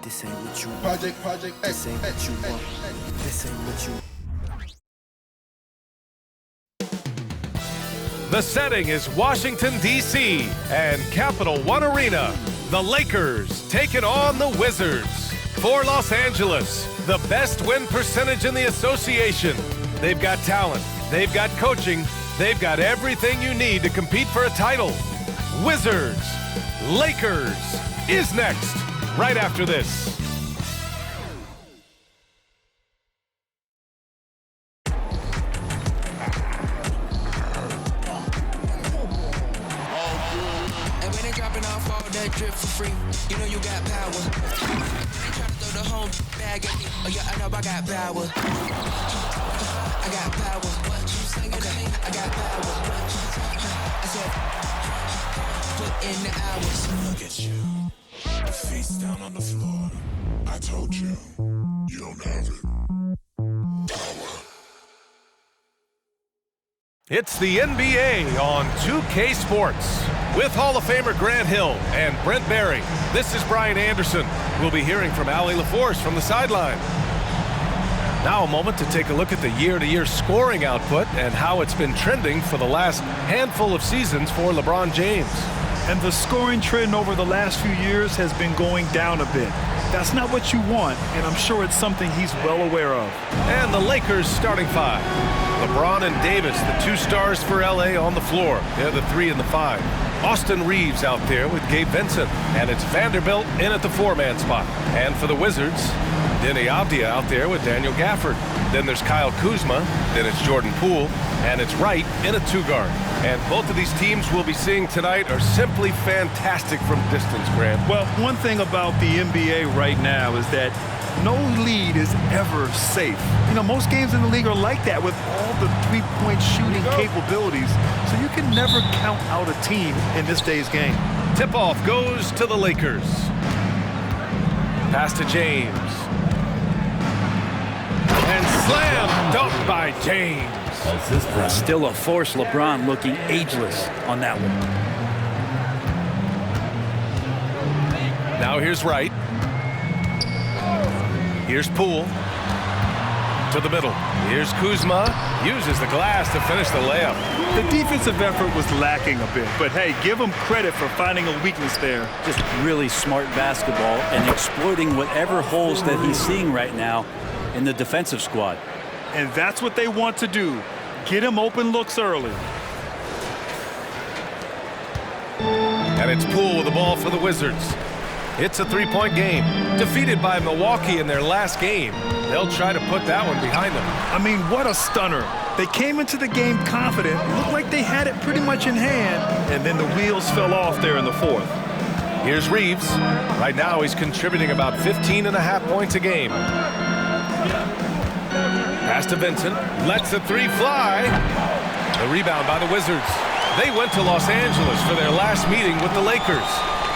This ain't what you want. This ain't what you want. This ain't what you want. The setting is Washington, D.C. and Capital One Arena. The Lakers taking on the Wizards. For Los Angeles, the best win percentage in the association. They've got talent, they've got coaching, they've got everything you need to compete for a title. Wizards, Lakers is next, right after this. Drip for free, you know you got power. They try to throw the whole bag at me. Oh yeah, I know I got power. I got power. Okay, I got power. I said, put in the hours. Look at you, face down on the floor. I told you, you don't have it. Power. It's the NBA on 2K Sports. With Hall of Famer Grant Hill and Brent Barry, this is Brian Anderson. We'll be hearing from Allie LaForce from the sideline. Now a moment to take a look at the year-to-year scoring output and how it's been trending for the last handful of seasons for LeBron James. And the scoring trend over the last few years has been going down a bit. That's not what you want, and I'm sure it's something he's well aware of. And the Lakers starting five. LeBron and Davis, the two stars for LA on the floor. They're the 3 and the 5. Austin Reeves out there with Gabe Vincent. And it's Vanderbilt in at the 4-man spot. And for the Wizards, Denny Avdia out there with Daniel Gafford. Then there's Kyle Kuzma. Then it's Jordan Poole. And it's Wright in a 2-guard. And both of these teams we'll be seeing tonight are simply fantastic from distance, Grant. Well, one thing about the NBA right now is that no lead is ever safe. You know, most games in the league are like that with all the three-point shooting capabilities. So you can never count out a team in this day's game. Tip-off goes to the Lakers. Pass to James. And slam dunk by James. Still a force. LeBron looking ageless on that one. Now here's Wright. Here's Poole. To the middle. Here's Kuzma. Uses the glass to finish the layup. The defensive effort was lacking a bit, but hey, give him credit for finding a weakness there. Just really smart basketball and exploiting whatever holes that he's seeing right now in the defensive squad. And that's what they want to do. Get him open looks early. And it's Poole with the ball for the Wizards. It's a 3-point game. Defeated by Milwaukee in their last game. They'll try to put that one behind them. I mean, what a stunner. They came into the game confident, looked like they had it pretty much in hand, and then the wheels fell off there in the 4th. Here's Reeves. Right now he's contributing about 15.5 points a game. Pass to Vincent. Lets the 3 fly. The rebound by the Wizards. They went to Los Angeles for their last meeting with the Lakers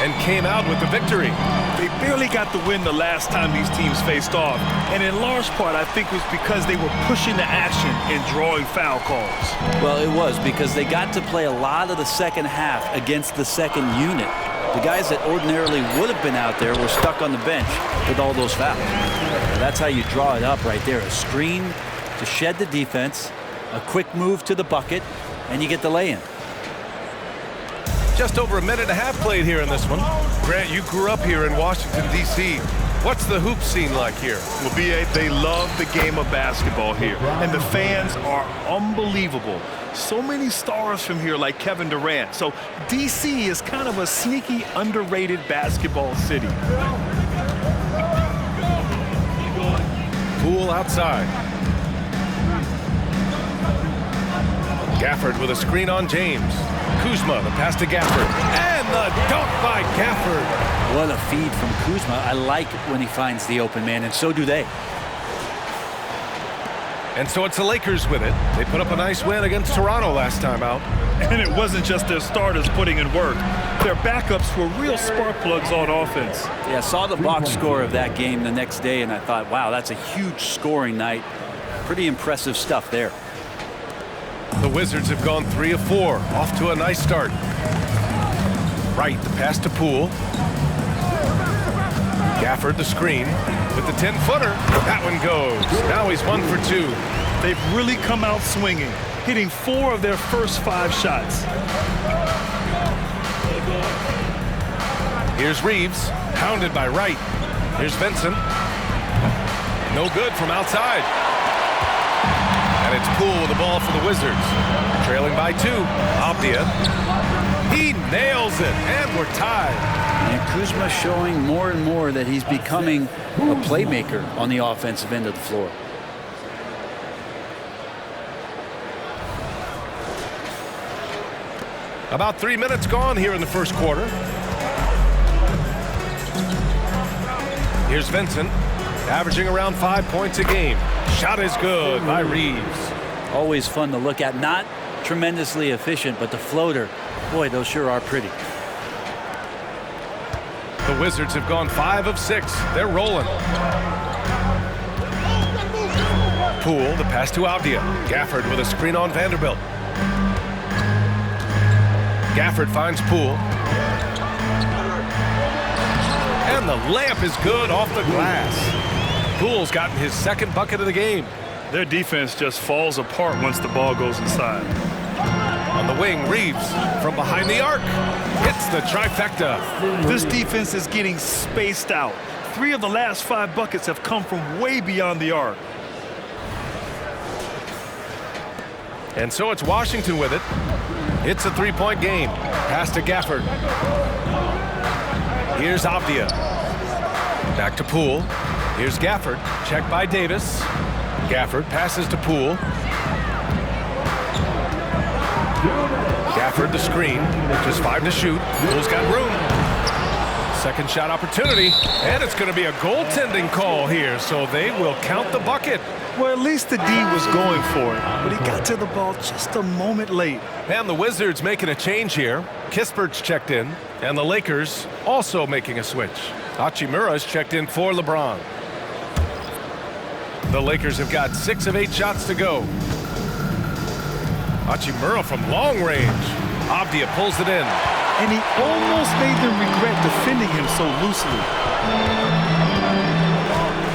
and came out with the victory. They barely got the win the last time these teams faced off. And in large part, I think it was because they were pushing the action and drawing foul calls. Well, it was because they got to play a lot of the second half against the second unit. The guys that ordinarily would have been out there were stuck on the bench with all those fouls. And that's how you draw it up right there. A screen to shed the defense, a quick move to the bucket, and you get the lay-in. Just over a minute and a half played here in this one. Grant, you grew up here in Washington, D.C. What's the hoop scene like here? Well, B.A., they love the game of basketball here, and the fans are unbelievable. So many stars from here like Kevin Durant. So D.C. is kind of a sneaky, underrated basketball city. Poole outside. Gafford with a screen on James. Kuzma, the pass to Gafford. And the dunk by Gafford. What a feed from Kuzma. I like when he finds the open man, and so do they. And so it's the Lakers with it. They put up a nice win against Toronto last time out. And it wasn't just their starters putting in work. Their backups were real spark plugs on offense. Yeah, I saw the box score of that game the next day, and I thought, wow, that's a huge scoring night. Pretty impressive stuff there. The Wizards have gone 3 of 4, off to a nice start. Wright, the pass to Poole. Gafford the screen with the 10-footer. That one goes. Now he's 1 for 2. They've really come out swinging, hitting 4 of their first 5 shots. Here's Reeves, pounded by Wright. Here's Vincent. No good from outside. And it's Poole with the ball for the Wizards. Trailing by 2. Abdia. He nails it, and we're tied. And Kuzma showing more and more that he's becoming a playmaker on the offensive end of the floor. About 3 minutes gone here in the first quarter. Here's Vincent, averaging around 5 points a game. Shot is good by Reeves. Always fun to look at. Not tremendously efficient, but the floater, boy, those sure are pretty. The Wizards have gone 5 of 6. They're rolling. Poole, the pass to Abdia. Gafford with a screen on Vanderbilt. Gafford finds Poole. And the layup is good off the glass. Poole's gotten his second bucket of the game. Their defense just falls apart once the ball goes inside. On the wing, Reeves from behind the arc hits the trifecta. This defense is getting spaced out. 3 of the last 5 buckets have come from way beyond the arc. And so it's Washington with it. It's a 3-point game. Pass to Gafford. Here's Abdia. Back to Poole. Here's Gafford. Checked by Davis. Gafford passes to Poole. Gafford the screen. Just 5 to shoot. Poole's got room. Second shot opportunity. And it's going to be a goaltending call here, so they will count the bucket. Well, at least the D was going for it, but he got to the ball just a moment late. And the Wizards making a change here. Kispert's checked in, and the Lakers also making a switch. Hachimura's checked in for LeBron. The Lakers have got 6 of 8 shots to go. Hachimura from long range. Abdia pulls it in. And he almost made them regret defending him so loosely.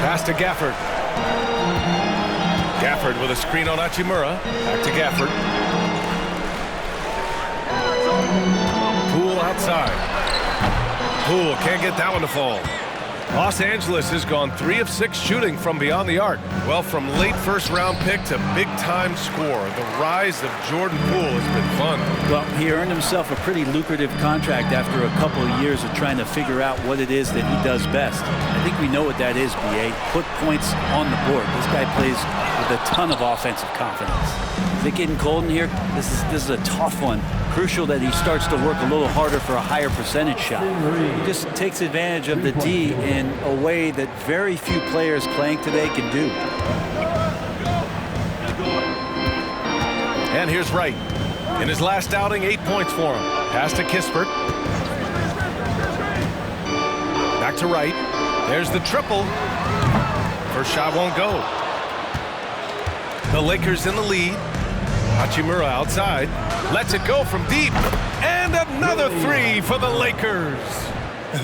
Pass to Gafford. Gafford with a screen on Hachimura. Back to Gafford. Poole outside. Poole can't get that one to fall. Los Angeles has gone 3 of 6 shooting from beyond the arc. Well, from late first-round pick to big-time scorer, the rise of Jordan Poole has been fun. Well, he earned himself a pretty lucrative contract after a couple of years of trying to figure out what it is that he does best. I think we know what that is, B.A. Put points on the board. This guy plays with a ton of offensive confidence. Is it getting cold in here? This is a tough one. Crucial that he starts to work a little harder for a higher percentage shot. He just takes advantage of the D in a way that very few players playing today can do. And here's Wright. In his last outing, 8 points for him. Pass to Kispert. Back to Wright. There's the triple. First shot won't go. The Lakers in the lead. Hachimura outside. Lets it go from deep. And another 3 for the Lakers.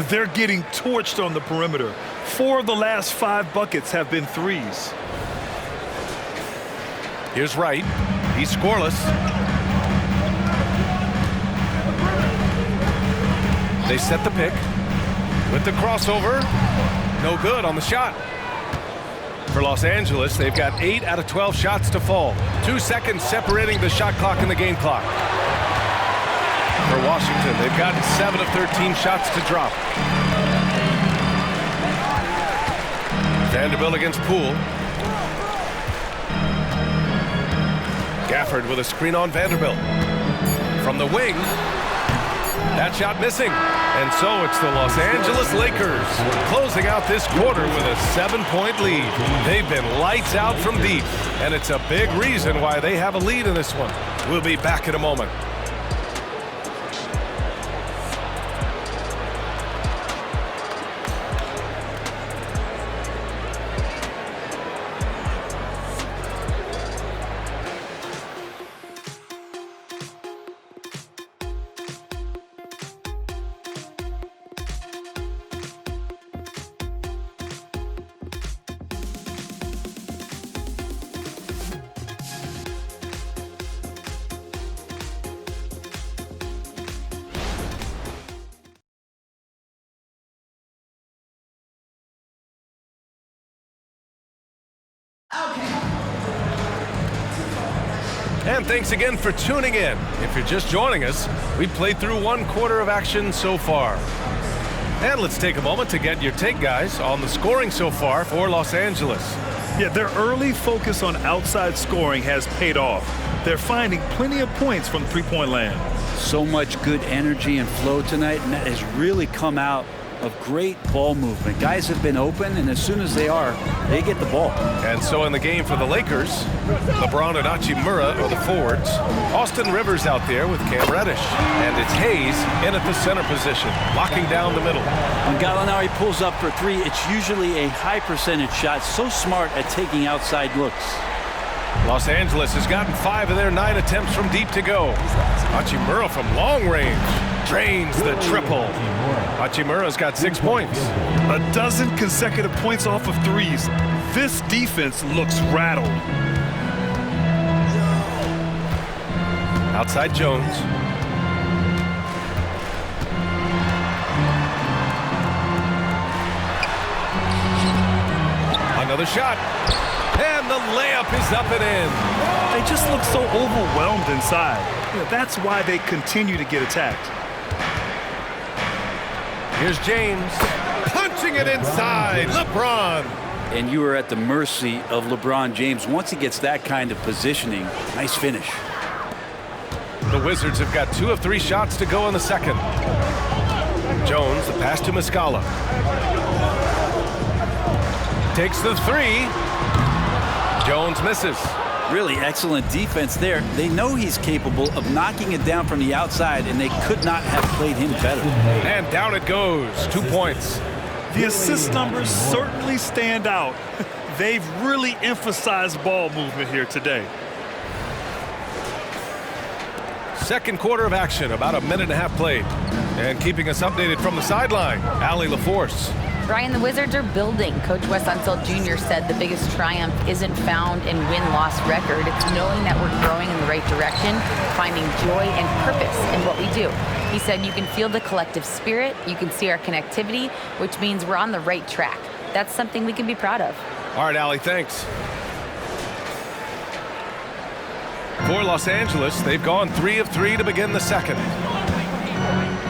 They're getting torched on the perimeter. 4 of the last 5 buckets have been threes. Here's Wright. He's scoreless. They set the pick. With the crossover. No good on the shot. For Los Angeles, they've got 8 out of 12 shots to fall. 2 seconds separating the shot clock and the game clock. For Washington, they've gotten 7 of 13 shots to drop. Vanderbilt against Poole. Gafford with a screen on Vanderbilt. From the wing. That shot missing. And so it's the Los Angeles Lakers closing out this quarter with a 7-point lead. They've been lights out from deep, and it's a big reason why they have a lead in this one. We'll be back in a moment. And thanks again for tuning in. If you're just joining us, we played through 1 quarter of action so far. And let's take a moment to get your take, guys, on the scoring so far for Los Angeles. Yeah, their early focus on outside scoring has paid off. They're finding plenty of points from three-point land. So much good energy and flow tonight, and that has really come out of great ball movement. Guys have been open, and as soon as they are, they get the ball. And so in the game for the Lakers, LeBron and Hachimura are the forwards. Austin Rivers out there with Cam Reddish. And it's Hayes in at the center position, locking down the middle. When Gallinari pulls up for 3, it's usually a high percentage shot. So smart at taking outside looks. Los Angeles has gotten 5 of their 9 attempts from deep to go. Hachimura from long range drains the triple. Hachimura's got 6 points. A dozen consecutive points off of threes. This defense looks rattled. Outside Jones. Another shot. And the layup is up and in. They just look so overwhelmed inside. That's why they continue to get attacked. Here's James punching it inside. LeBron. And you are at the mercy of LeBron James. Once he gets that kind of positioning, nice finish. The Wizards have got 2 of 3 shots to go in the second. Jones, the pass to Muscala. Takes the 3. Jones misses. Really excellent defense there. They know he's capable of knocking it down from the outside, and they could not have played him better. And down it goes. 2 points. The assist numbers certainly stand out. They've really emphasized ball movement here today. Second quarter of action, about a minute and a half played. And keeping us updated from the sideline, Allie LaForce. Brian, the Wizards are building. Coach Wes Unseld Jr. said the biggest triumph isn't found in win-loss record. It's knowing that we're growing in the right direction, finding joy and purpose in what we do. He said you can feel the collective spirit, you can see our connectivity, which means we're on the right track. That's something we can be proud of. All right, Allie, thanks. For Los Angeles, they've gone 3 of 3 to begin the second.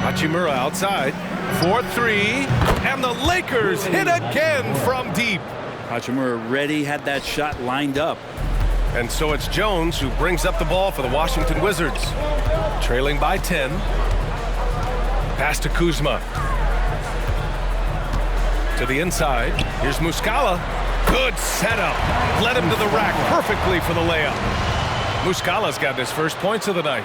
Hachimura outside. 4-3, and the Lakers hit again from deep. Hachimura ready, had that shot lined up. And so it's Jones who brings up the ball for the Washington Wizards. Trailing by 10. Pass to Kuzma. To the inside. Here's Muscala. Good setup. Led him to the rack perfectly for the layup. Muscala's got his first points of the night.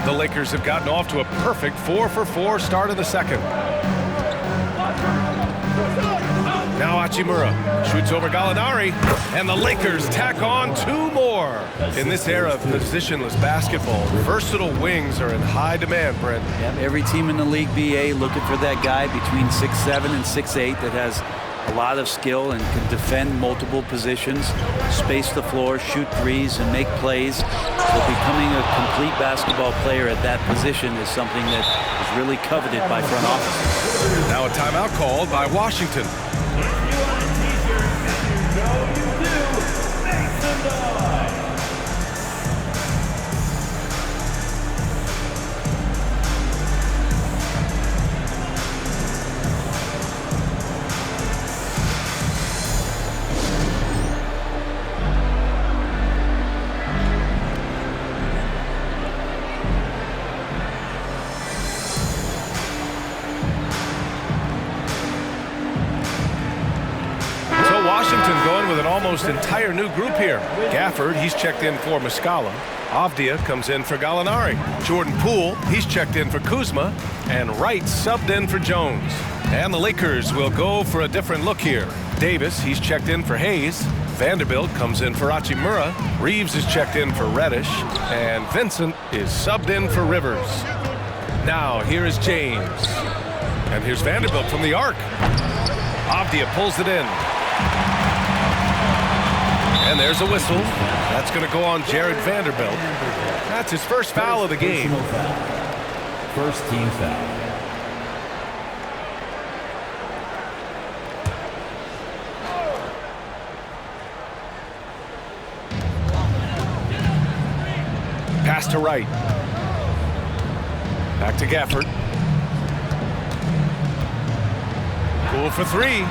The Lakers have gotten off to a perfect 4-for-4 start of the second. Now Hachimura shoots over Gallinari, and the Lakers tack on 2 more. In this era of positionless basketball, versatile wings are in high demand, Brent. Yep, every team in the league BA looking for that guy between 6'7" and 6'8" that has a lot of skill and can defend multiple positions, space the floor, shoot threes, and make plays. So becoming a complete basketball player at that position is something that is really coveted by front offices. Now a timeout called by Washington. Washington going with an almost entire new group here. Gafford, he's checked in for Muscala. Avdia comes in for Gallinari. Jordan Poole, he's checked in for Kuzma. And Wright subbed in for Jones. And the Lakers will go for a different look here. Davis, he's checked in for Hayes. Vanderbilt comes in for Hachimura. Reeves is checked in for Reddish. And Vincent is subbed in for Rivers. Now, here is James. And here's Vanderbilt from the arc. Avdia pulls it in. And there's a whistle. That's going to go on Jared Vanderbilt. That's his first foul of the game. First team foul. Pass to Wright. Back to Gafford. Poole for three.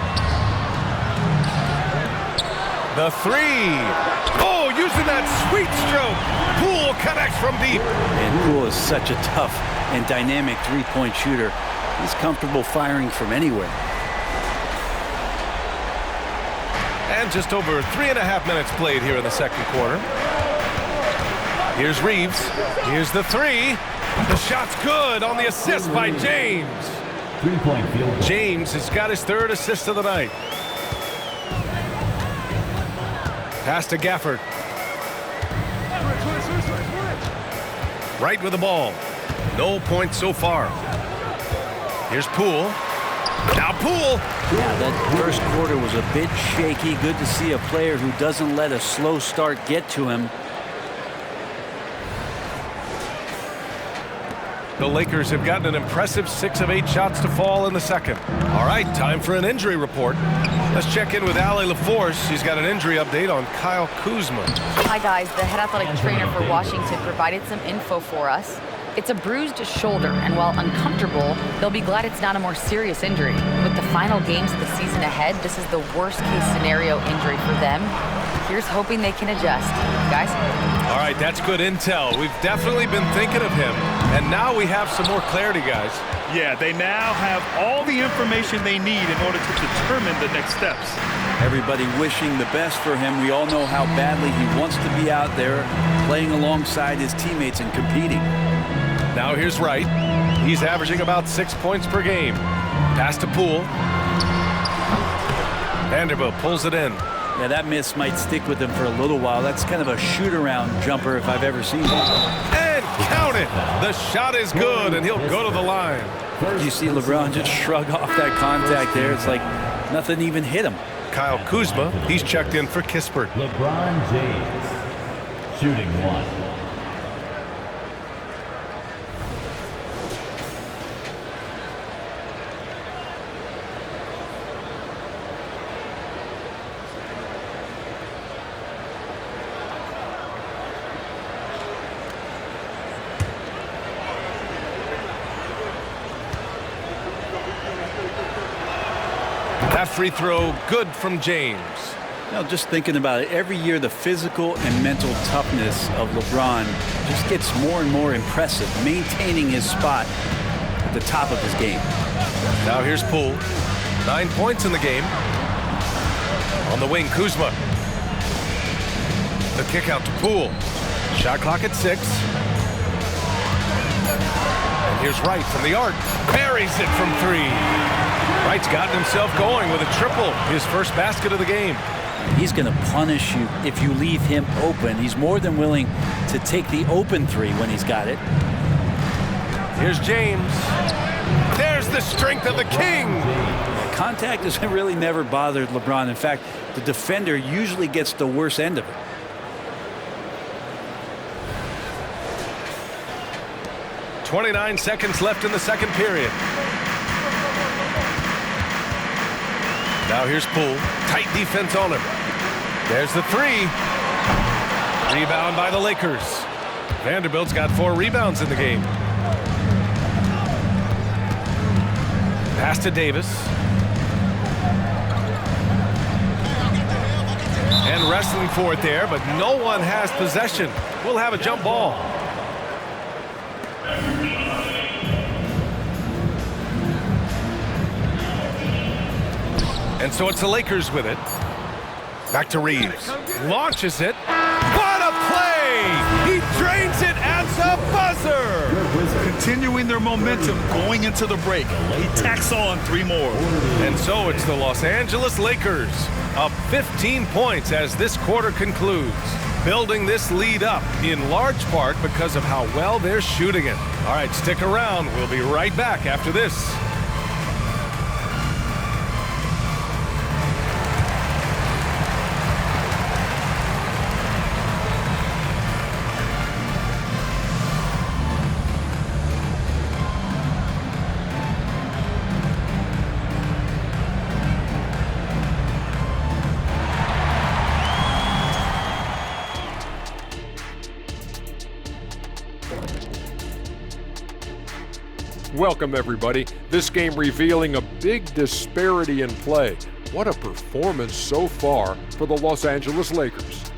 The three. Oh, using that sweet stroke. Poole connects from deep. And Poole is such a tough and dynamic three-point shooter. He's comfortable firing from anywhere. And just over 3.5 minutes played here in the second quarter. Here's Reeves. Here's the three. The shot's good on the assist by James. Three-point field. James has got his third assist of the night. Pass to Gafford. Right with the ball. No points so far. Here's Poole. Now Poole. Yeah, that first quarter was a bit shaky. Good to see a player who doesn't let a slow start get to him. The Lakers have gotten an impressive 6 of 8 shots to fall in the second. All right, time for an injury report. Let's check in with Allie LaForce. She's got an injury update on Kyle Kuzma. Hi guys, the head athletic trainer for Washington provided some info for us. It's a bruised shoulder, and while uncomfortable, they'll be glad it's not a more serious injury. With the final games of the season ahead, this is the worst case scenario injury for them. Here's hoping they can adjust. Guys? All right, that's good intel. We've definitely been thinking of him, and now we have some more clarity, guys. Yeah, they now have all the information they need in order to determine the next steps. Everybody wishing the best for him. We all know how badly he wants to be out there playing alongside his teammates and competing. Now here's Wright. He's averaging about 6 points per game. Pass to Poole. Vanderbilt pulls it in. Yeah, that miss might stick with him for a little while. That's kind of a shoot-around jumper if I've ever seen one. And count it! The shot is good, and he'll go to the line. You see LeBron just shrug off that contact there. It's like nothing even hit him. Kyle Kuzma, he's checked in for Kispert. LeBron James, shooting one. That free throw, good from James. You know, just thinking about it, every year the physical and mental toughness of LeBron just gets more and more impressive, maintaining his spot at the top of his game. Now here's Poole. 9 points in the game. On the wing, Kuzma. The kick out to Poole. Shot clock at 6. And here's Wright from the arc. Buries it from 3. Wright's gotten himself going with a triple, his first basket of the game. He's going to punish you if you leave him open. He's more than willing to take the open 3 when he's got it. Here's James. There's the strength of the king. Contact has really never bothered LeBron. In fact, the defender usually gets the worst end of it. .29 seconds left in the second period. Now here's Poole. Tight defense on him. There's the 3. Rebound by the Lakers. Vanderbilt's got 4 rebounds in the game. Pass to Davis. And wrestling for it there, but no one has possession. We'll have a jump ball. And so it's the Lakers with it. Back to Reeves. Launches it. What a play! He drains it at the buzzer! Continuing their momentum going into the break. He tacks on 3 more. And so it's the Los Angeles Lakers up 15 points as this quarter concludes. Building this lead up in large part because of how well they're shooting it. All right, stick around. We'll be right back after this. Welcome, everybody. This game revealing a big disparity in play. What a performance so far for the Los Angeles Lakers.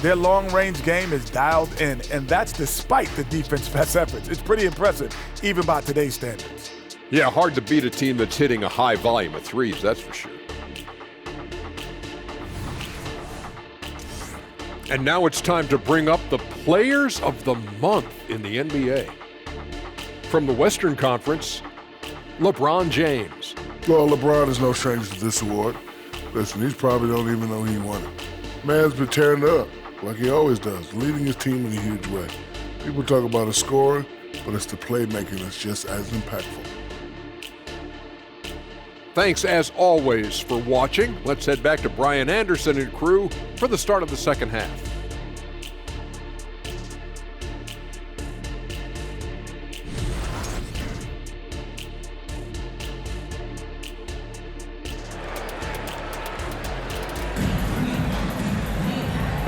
Their long-range game is dialed in, and that's despite the defense's best efforts. It's pretty impressive, even by today's standards. Yeah, hard to beat a team that's hitting a high volume of threes, that's for sure. And now it's time to bring up the Players of the Month in the NBA. From the Western Conference, LeBron James. Well, LeBron is no stranger to this award. Listen, he's probably don't even know he won it. Man's been tearing it up, like he always does, leading his team in a huge way. People talk about his scoring, but it's the playmaking that's just as impactful. Thanks, as always, for watching. Let's head back to Brian Anderson and crew for the start of the second half.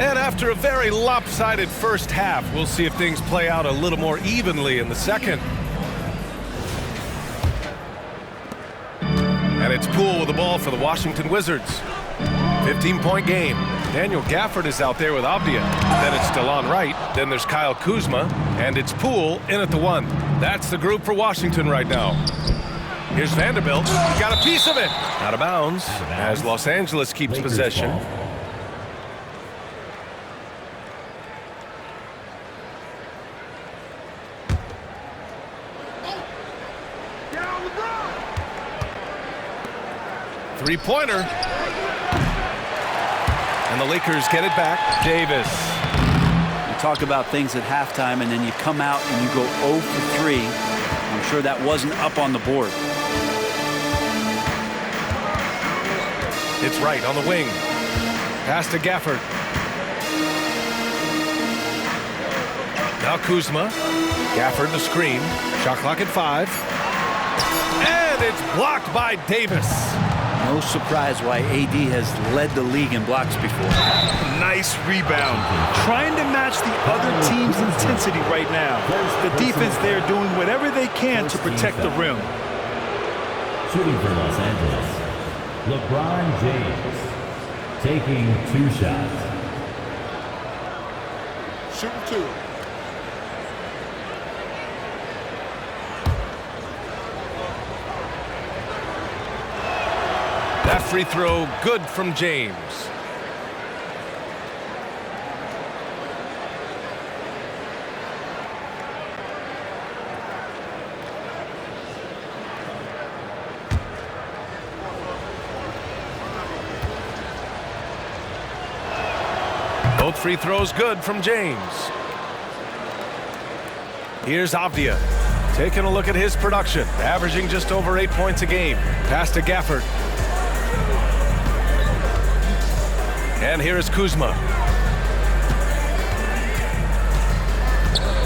And after a very lopsided first half, we'll see if things play out a little more evenly in the second. And it's Poole with the ball for the Washington Wizards. 15-point game. Daniel Gafford is out there with Avdia. Then it's DeLon Wright. Then there's Kyle Kuzma. And it's Poole in at the 1. That's the group for Washington right now. Here's Vanderbilt. Got a piece of it. Out of bounds as Los Angeles keeps Lakers possession. ball. Three-pointer. And the Lakers get it back. Davis. You talk about things at halftime, and then you come out and you go 0 for 3. I'm sure that wasn't up on the board. It's Wright on the wing. Pass to Gafford. Now Kuzma. Gafford the screen. Shot clock at 5. And it's blocked by Davis. No surprise why AD has led the league in blocks before. Nice rebound. Trying to match the other team's intensity right now. The defense there doing whatever they can to protect the rim. Shooting for Los Angeles, LeBron James, taking 2 shots. Shooting 2. That free throw good from James. Both free throws good from James. Here's Avdia. Taking a look at his production, averaging just over 8 points a game. Pass to Gafford. And here is Kuzma.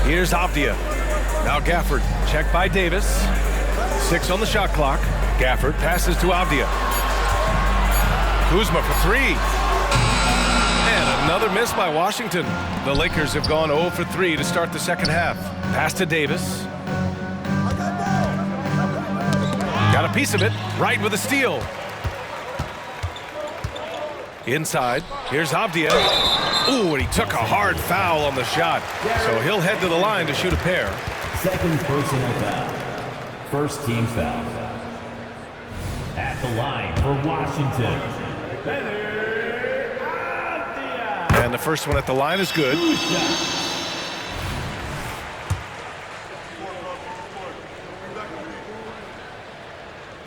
Here's Avdia. Now Gafford. Checked by Davis. 6 on the shot clock. Gafford passes to Avdia. Kuzma for 3. And another miss by Washington. The Lakers have gone 0 for 3 to start the second half. Pass to Davis. Got a piece of it. Wright with a steal. Inside, here's Avdia. Ooh, and he took a hard foul on the shot. So he'll head to the line to shoot a pair. Second personal foul. First team foul. At the line for Washington. And the first one at the line is good.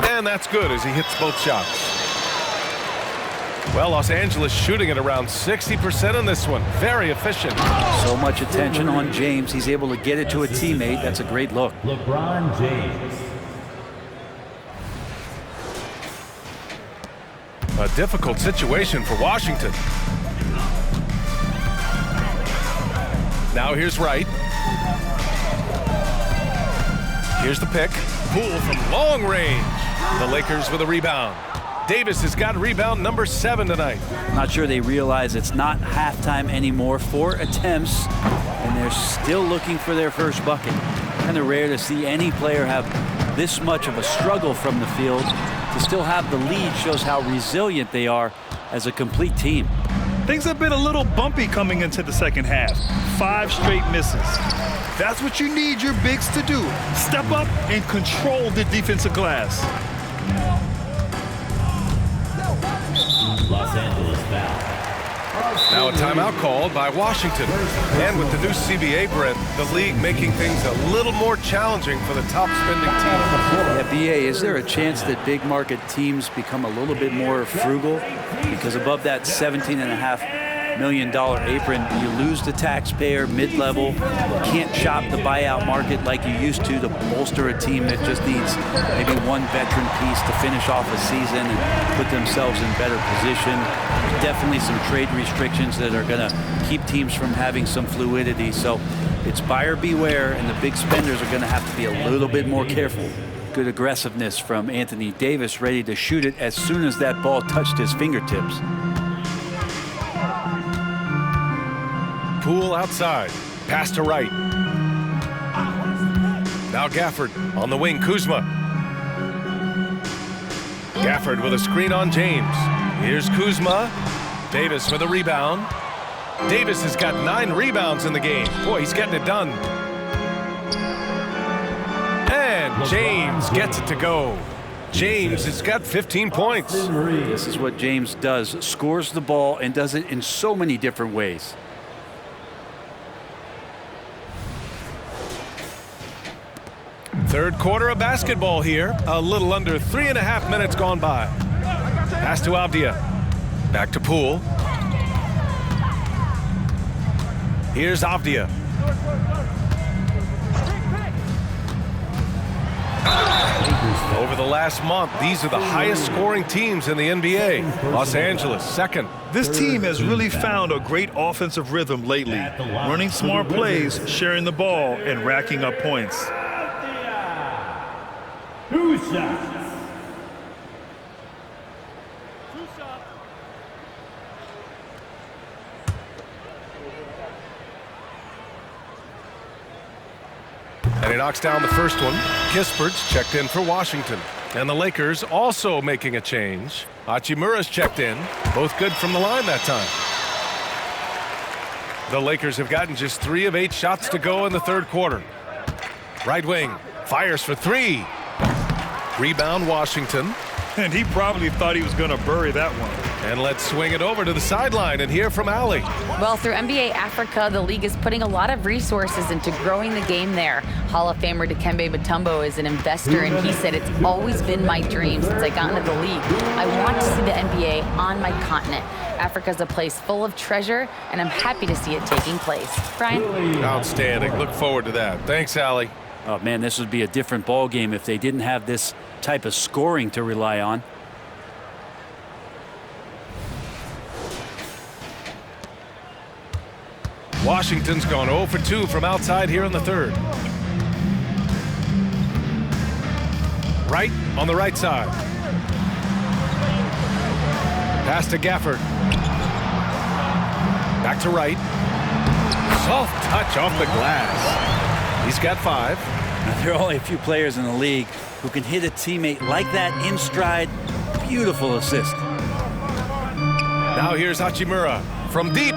And that's good as he hits both shots. Well, Los Angeles shooting at around 60% on this one. Very efficient. So much attention on James. He's able to get it to a teammate. That's a great look. LeBron James. A difficult situation for Washington. Now here's Wright. Here's the pick. Poole from long range. The Lakers with a rebound. Davis has got rebound number 7 tonight. Not sure they realize it's not halftime anymore. 4 attempts, and they're still looking for their first bucket. Kind of rare to see any player have this much of a struggle from the field. To still have the lead shows how resilient they are as a complete team. Things have been a little bumpy coming into the second half. 5 straight misses. That's what you need your bigs to do. Step up and control the defensive glass. Los Angeles foul. Now a timeout called by Washington. And with the new CBA, Brent, the league making things a little more challenging for the top spending team. Yeah, BA, is there a chance that big market teams become a little bit more frugal? Because above that $17.5 million apron, you lose the taxpayer mid-level. You can't shop the buyout market like you used to bolster a team that just needs maybe one veteran piece to finish off a season and put themselves in better position. There's definitely some trade restrictions that are going to keep teams from having some fluidity. So it's buyer beware, and the big spenders are going to have to be a little bit more careful. Good aggressiveness from Anthony Davis, ready to shoot it as soon as that ball touched his fingertips. Poole outside. Pass to right. Now Gafford on the wing. Kuzma. Gafford with a screen on James. Here's Kuzma. Davis with a rebound. Davis has got 9 rebounds in the game. Boy, he's getting it done. And James gets it to go. James has got 15 points. This is what James does. Scores the ball and does it in so many different ways. Third quarter of basketball here. A little under 3.5 minutes gone by. Pass to Avdia. Back to Poole. Here's Avdia. Over the last month, these are the highest scoring teams in the NBA. Los Angeles, second. This team has really found a great offensive rhythm lately. Running smart plays, sharing the ball, and racking up points. 2 shots. And he knocks down the first one. Kispert's checked in for Washington. And the Lakers also making a change. Hachimura's checked in. Both good from the line that time. The Lakers have gotten just 3 of 8 shots to go in the third quarter. Right wing. Fires for 3. Rebound Washington. And he probably thought he was going to bury that one. And let's swing it over to the sideline and hear from Ali. Well, through NBA Africa, the league is putting a lot of resources into growing the game there. Hall of Famer Dikembe Mutombo is an investor, and he said, "It's always been my dream since I got into the league. I want to see the NBA on my continent. Africa's a place full of treasure, and I'm happy to see it taking place." Brian? Outstanding. Look forward to that. Thanks, Ali. Oh, man, this would be a different ball game if they didn't have this type of scoring to rely on. Washington's gone 0 for 2 from outside here in the third. Right on the right side. Pass to Gafford. Back to right. Soft touch off the glass. He's got 5. Now, there are only a few players in the league who can hit a teammate like that in stride. Beautiful assist. Now here's Hachimura from deep.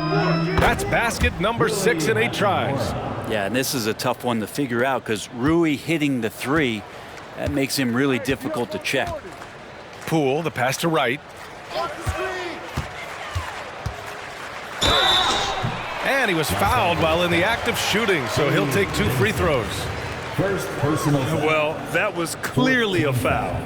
That's basket number 6 in 8 tries. Yeah, and this is a tough one to figure out because Rui hitting the 3, that makes him really difficult to check. Poole, the pass to right. And he was fouled while in the act of shooting, so he'll take 2 free throws. First personal foul. Well, that was clearly a foul.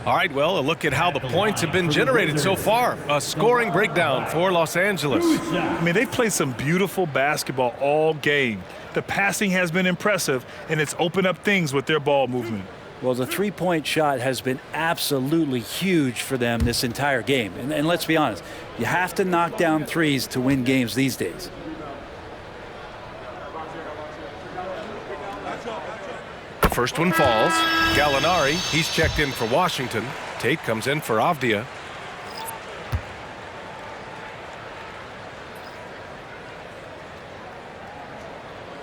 All right, well, a look at how the points have been generated so far. A scoring breakdown for Los Angeles. I mean, they've played some beautiful basketball all game. The passing has been impressive, and it's opened up things with their ball movement. Well, the three-point shot has been absolutely huge for them this entire game. And let's be honest, you have to knock down threes to win games these days. The first one falls. Gallinari, he's checked in for Washington. Tate comes in for Avdia.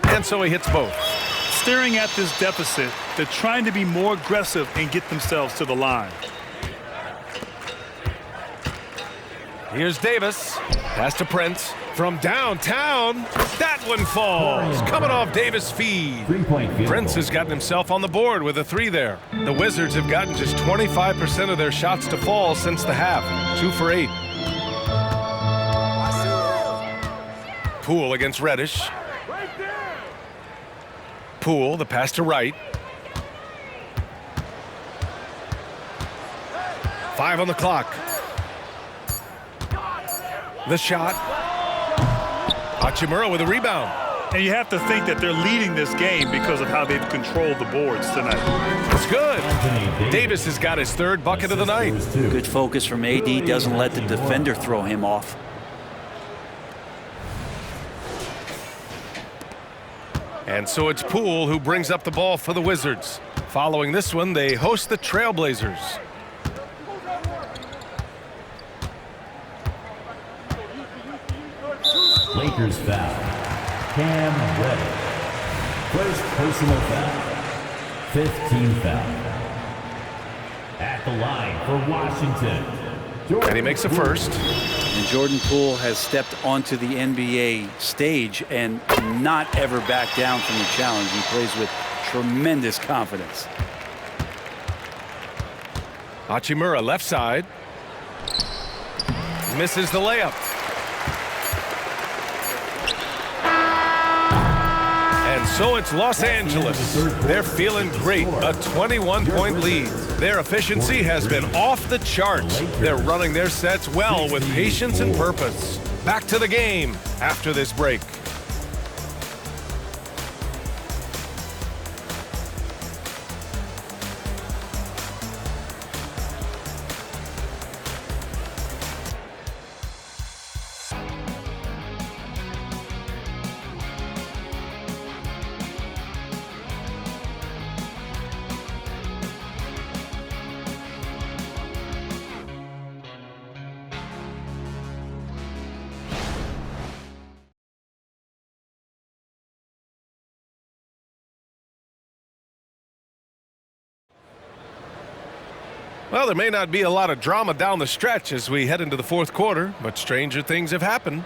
And so he hits both. staring at this deficit. They're trying to be more aggressive and get themselves to the line. Here's Davis. Pass to Prince. From downtown, that one falls. Coming off Davis' feed. Prince has gotten himself on the board with a 3 there. The Wizards have gotten just 25% of their shots to fall since the half. 2 for 8. Poole against Reddish. Poole, the pass to Wright. 5 on the clock. The shot. Hachimura with a rebound. And you have to think that they're leading this game because of how they've controlled the boards tonight. It's good. Davis has got his 3rd bucket of the night. Good focus from AD. Doesn't let the defender throw him off. And so it's Poole who brings up the ball for the Wizards. Following this one, they host the Trailblazers. Lakers foul. Cam Reddish. First personal foul. 5th team foul. At the line for Washington. And he makes a first. And Jordan Poole has stepped onto the NBA stage and not ever backed down from the challenge. He plays with tremendous confidence. Hachimura left side. Misses the layup. And so it's Los Angeles. They're feeling great. A 21-point lead. Their efficiency has been off the charts. They're running their sets well with patience and purpose. Back to the game after this break. Well, there may not be a lot of drama down the stretch as we head into the 4th quarter, but stranger things have happened.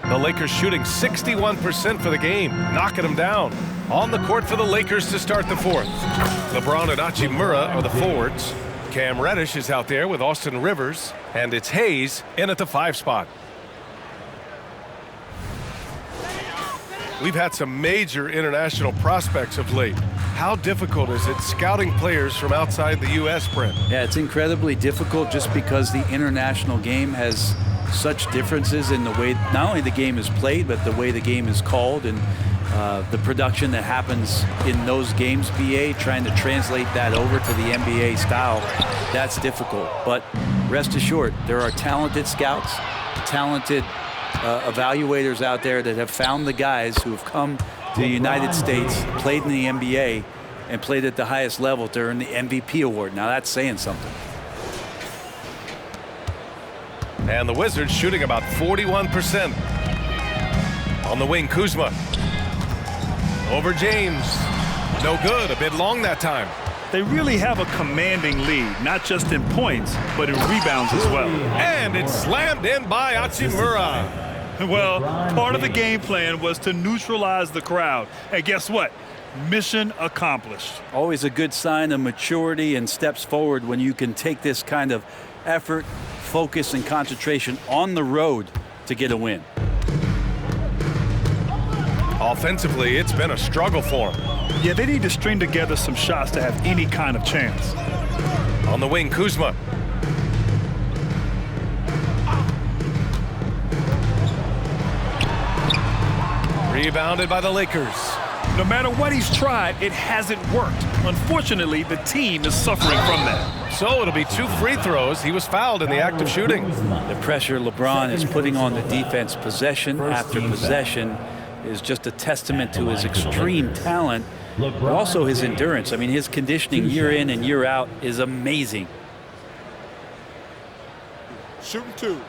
The Lakers shooting 61% for the game, knocking them down. On the court for the Lakers to start the 4th. LeBron and Hachimura are the forwards. Cam Reddish is out there with Austin Rivers, and it's Hayes in at the 5 spot. We've had some major international prospects of late. How difficult is it scouting players from outside the U.S., Brent? Yeah, it's incredibly difficult just because the international game has such differences in the way not only the game is played, but the way the game is called and the production that happens in those games, BA, trying to translate that over to the NBA style, that's difficult. But rest assured, there are talented scouts, talented evaluators out there that have found the guys who have come to the United States, played in the NBA, and played at the highest level to earn the MVP award. Now that's saying something. And the Wizards shooting about 41%. On the wing, Kuzma. Over James. No good, a bit long that time. They really have a commanding lead, not just in points, but in rebounds as well. And it's slammed in by Hachimura. Well, part of the game plan was to neutralize the crowd. And guess what? Mission accomplished. Always a good sign of maturity and steps forward when you can take this kind of effort, focus, and concentration on the road to get a win. Offensively, it's been a struggle for them. Yeah, they need to string together some shots to have any kind of chance. On the wing, Kuzma. Rebounded by the Lakers. No matter what he's tried, it hasn't worked. Unfortunately, the team is suffering from that. So it'll be 2 free throws. He was fouled in the act of shooting. The pressure LeBron is putting on the defense possession after possession is just a testament to his extreme talent, but also his endurance. I mean, his conditioning year in and year out is amazing. Shooting 2.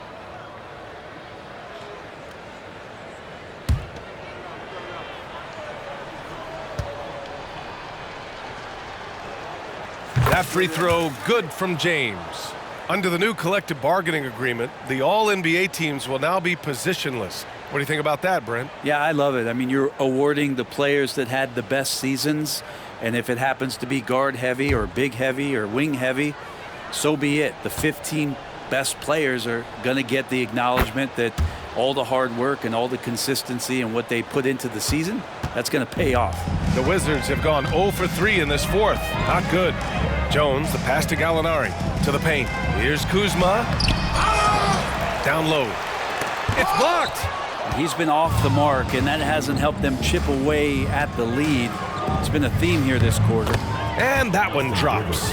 That free throw good from James. Under the new collective bargaining agreement, the All-NBA teams will now be positionless. What do you think about that, Brent? Yeah, I love it. I mean, you're awarding the players that had the best seasons, and if it happens to be guard heavy or big heavy or wing heavy, so be it. The 15 best players are going to get the acknowledgement that all the hard work and all the consistency and what they put into the season, that's going to pay off. The Wizards have gone 0 for 3 in this fourth. Not good. Jones, the pass to Gallinari, to the paint. Here's Kuzma. Down low. It's blocked. He's been off the mark, and that hasn't helped them chip away at the lead. It's been a theme here this quarter. And that one drops.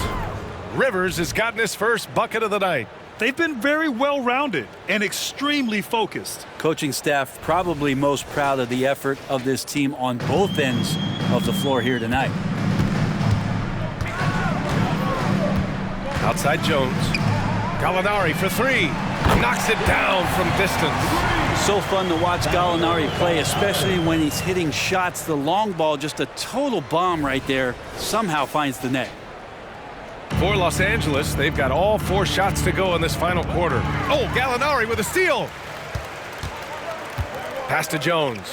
Rivers has gotten his first bucket of the night. They've been very well-rounded and extremely focused. Coaching staff probably most proud of the effort of this team on both ends of the floor here tonight. Outside Jones. Gallinari for three. Knocks it down from distance. So fun to watch Gallinari play, especially when he's hitting shots. The long ball, just a total bomb right there, somehow finds the net. For Los Angeles, they've got all 4 shots to go in this final quarter. Oh, Gallinari with a steal. Pass to Jones.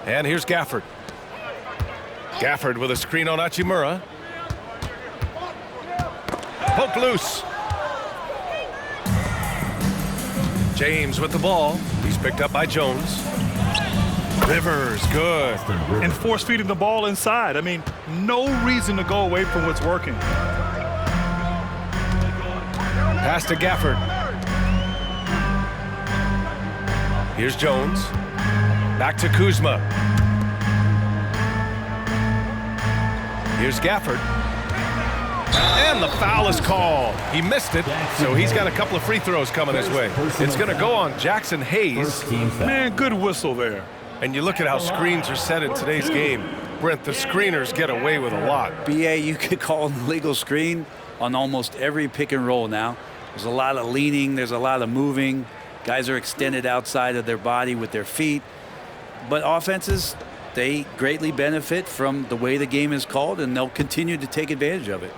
And here's Gafford. Gafford with a screen on Hachimura. Poke loose. James with the ball. He's picked up by Jones. Rivers, good. And force feeding the ball inside. I mean, no reason to go away from what's working. Pass to Gafford. Here's Jones. Back to Kuzma. Here's Gafford. And the foul is called. He missed it, so he's got a couple of free throws coming his way. It's going to go on Jackson Hayes. Man, good whistle there. And you look at how screens are set in today's game. Brent, the screeners get away with a lot. BA, you could call an illegal screen on almost every pick and roll now. There's a lot of leaning. There's a lot of moving. Guys are extended outside of their body with their feet. But offenses, they greatly benefit from the way the game is called, and they'll continue to take advantage of it.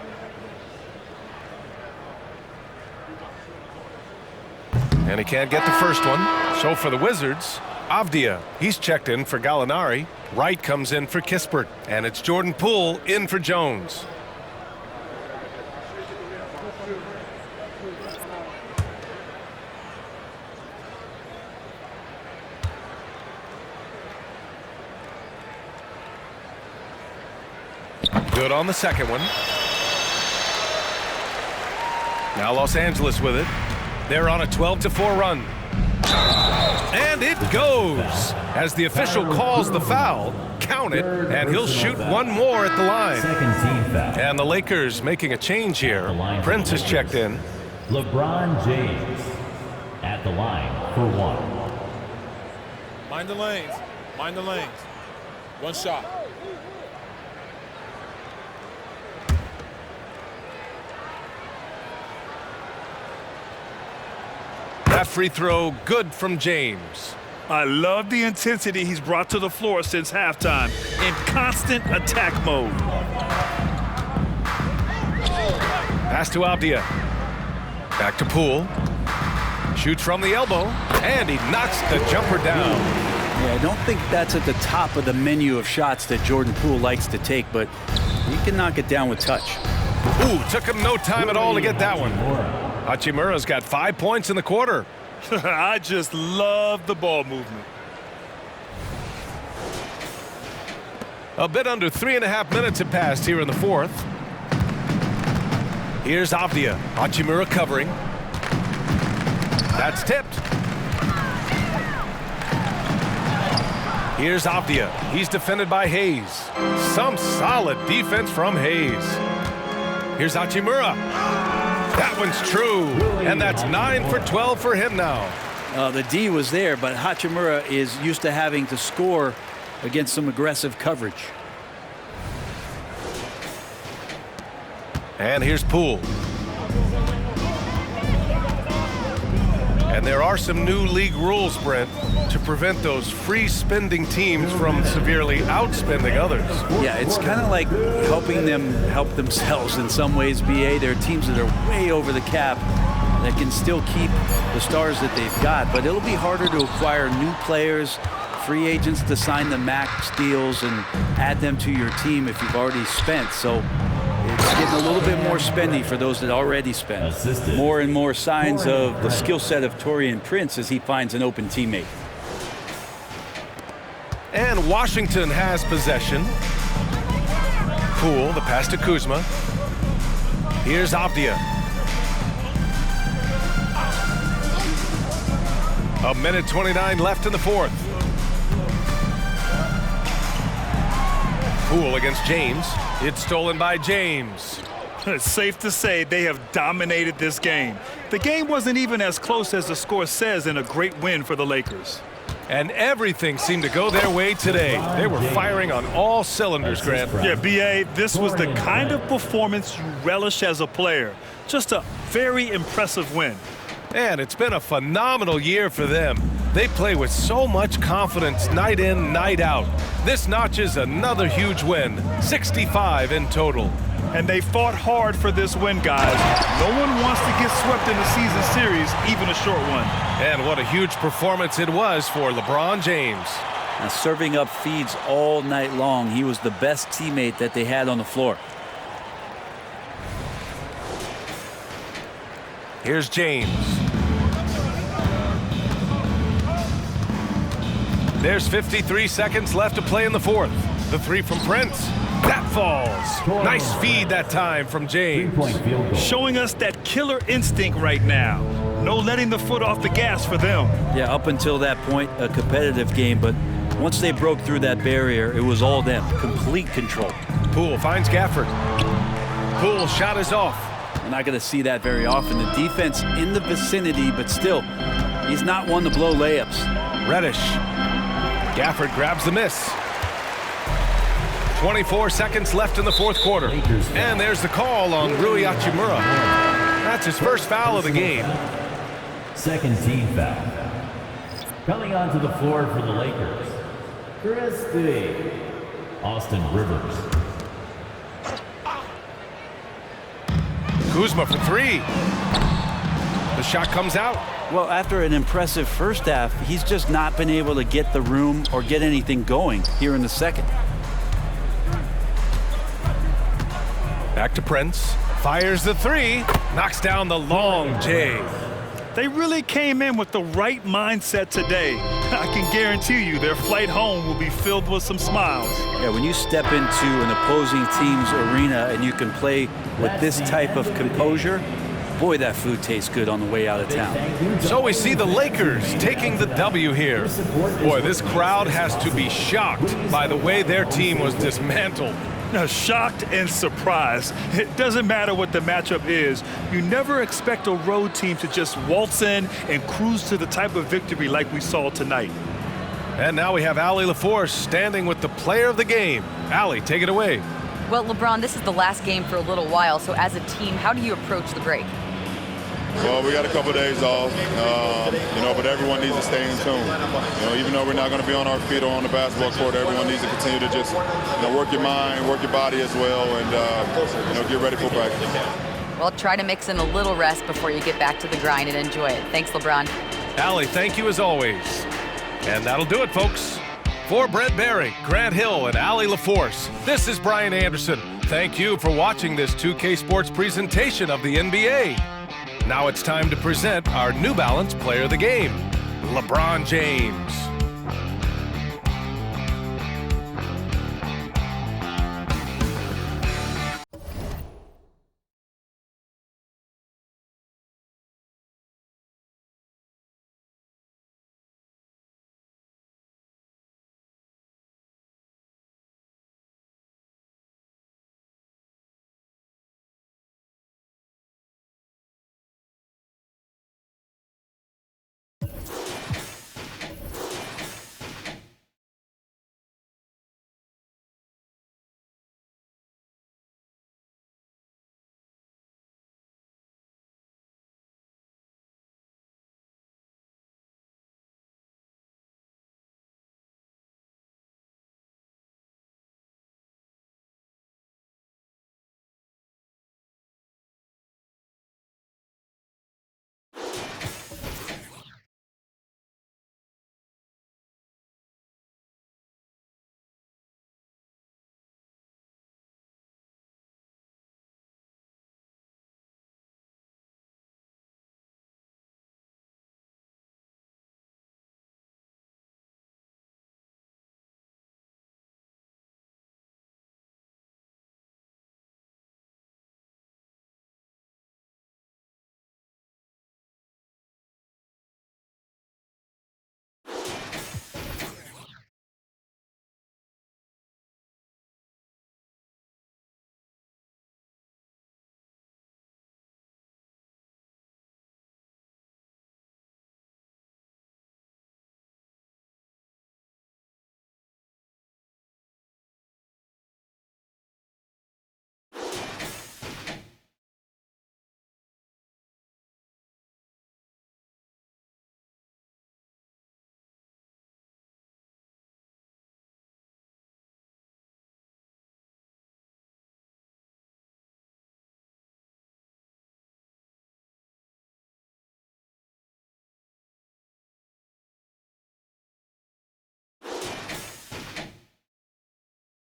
And he can't get the first one. So for the Wizards, Avdia, he's checked in for Gallinari. Wright comes in for Kispert. And it's Jordan Poole in for Jones. Good on the second one. Now Los Angeles with it. They're on a 12-4 run. And it goes. As the official calls the foul, count it, and he'll shoot one more at the line. And the Lakers making a change here. Prince has checked in. LeBron James at the line for 1. Mind the lanes. Mind the lanes. One shot. That free throw good from James. I love the intensity he's brought to the floor since halftime in constant attack mode. Pass to Avdia. Back to Poole. Shoots from the elbow, and he knocks the jumper down. Yeah, I don't think that's at the top of the menu of shots that Jordan Poole likes to take, but he can knock it down with touch. Ooh, took him no time at all to get that one. Hachimura's got 5 points in the quarter. I just love the ball movement. A bit under 3.5 minutes have passed here in the fourth. Here's Avdia. Hachimura covering. That's tipped. Here's Avdia. He's defended by Hayes. Some solid defense from Hayes. Here's Hachimura. That one's true, and that's 9 for 12 for him now. The D was there, but Hachimura is used to having to score against some aggressive coverage. And here's Poole. And there are some new league rules, Brent, to prevent those free spending teams from severely outspending others. Yeah, it's kind of like helping them help themselves in some ways, BA. There are teams that are way over the cap that can still keep the stars that they've got, but it'll be harder to acquire new players, free agents to sign the max deals and add them to your team if you've already spent. So it's getting a little bit more spendy for those that already spent. More and more signs of the skill set of Taurean Prince as he finds an open teammate. And Washington has possession. Poole, the pass to Kuzma. Here's Avdia. A minute 29 left in the fourth. Poole against James. It's stolen by James. It's safe to say they have dominated this game. The game wasn't even as close as the score says in a great win for the Lakers. And everything seemed to go their way today. They were firing on all cylinders, Grant. Yeah, BA, this was the kind of performance you relish as a player. Just a very impressive win. And it's been a phenomenal year for them. They play with so much confidence night in, night out. This notches another huge win, 65 in total. And they fought hard for this win, guys. No one wants to get swept in the season series, even a short one. And what a huge performance it was for LeBron James. Now, serving up feeds all night long, he was the best teammate that they had on the floor. Here's James. There's 53 seconds left to play in the fourth. The three from Prince. That falls. Nice feed that time from James. Showing us that killer instinct right now. No letting the foot off the gas for them. Yeah, up until that point, a competitive game, but once they broke through that barrier, it was all them. Complete control. Poole finds Gafford. Poole shot is off. We're not going to see that very often. The defense in the vicinity, but still, he's not one to blow layups. Reddish. Gafford grabs the miss. 24 seconds left in the fourth quarter. And there's the call on Rui Hachimura. That's his first foul of the game. Second team foul. Coming onto the floor for the Lakers, Christie. Austin Rivers. Kuzma for three. The shot comes out. Well, after an impressive first half, he's just not been able to get the room or get anything going here in the second. Back to Prince. Fires the three. Knocks down the long J. They really came in with the right mindset today. I can guarantee you their flight home will be filled with some smiles. Yeah, when you step into an opposing team's arena and you can play with this type of composure, boy, that food tastes good on the way out of town. So we see the Lakers taking the W here. Boy, this crowd has to be shocked by the way their team was dismantled. Shocked and surprised. It doesn't matter what the matchup is. You never expect a road team to just waltz in and cruise to the type of victory like we saw tonight. And now we have Allie LaForce standing with the player of the game. Allie, take it away. Well, LeBron, this is the last game for a little while, so as a team, how do you approach the break? Well, we got a couple of days off, but everyone needs to stay in tune. Even though we're not going to be on our feet or on the basketball court, everyone needs to continue to just, work your mind, work your body as well, and, get ready for practice. Well, try to mix in a little rest before you get back to the grind and enjoy it. Thanks, LeBron. Allie, thank you as always. And that'll do it, folks. For Brent Barry, Grant Hill, and Allie LaForce, this is Brian Anderson. Thank you for watching this 2K Sports presentation of the NBA. Now it's time to present our New Balance Player of the Game, LeBron James.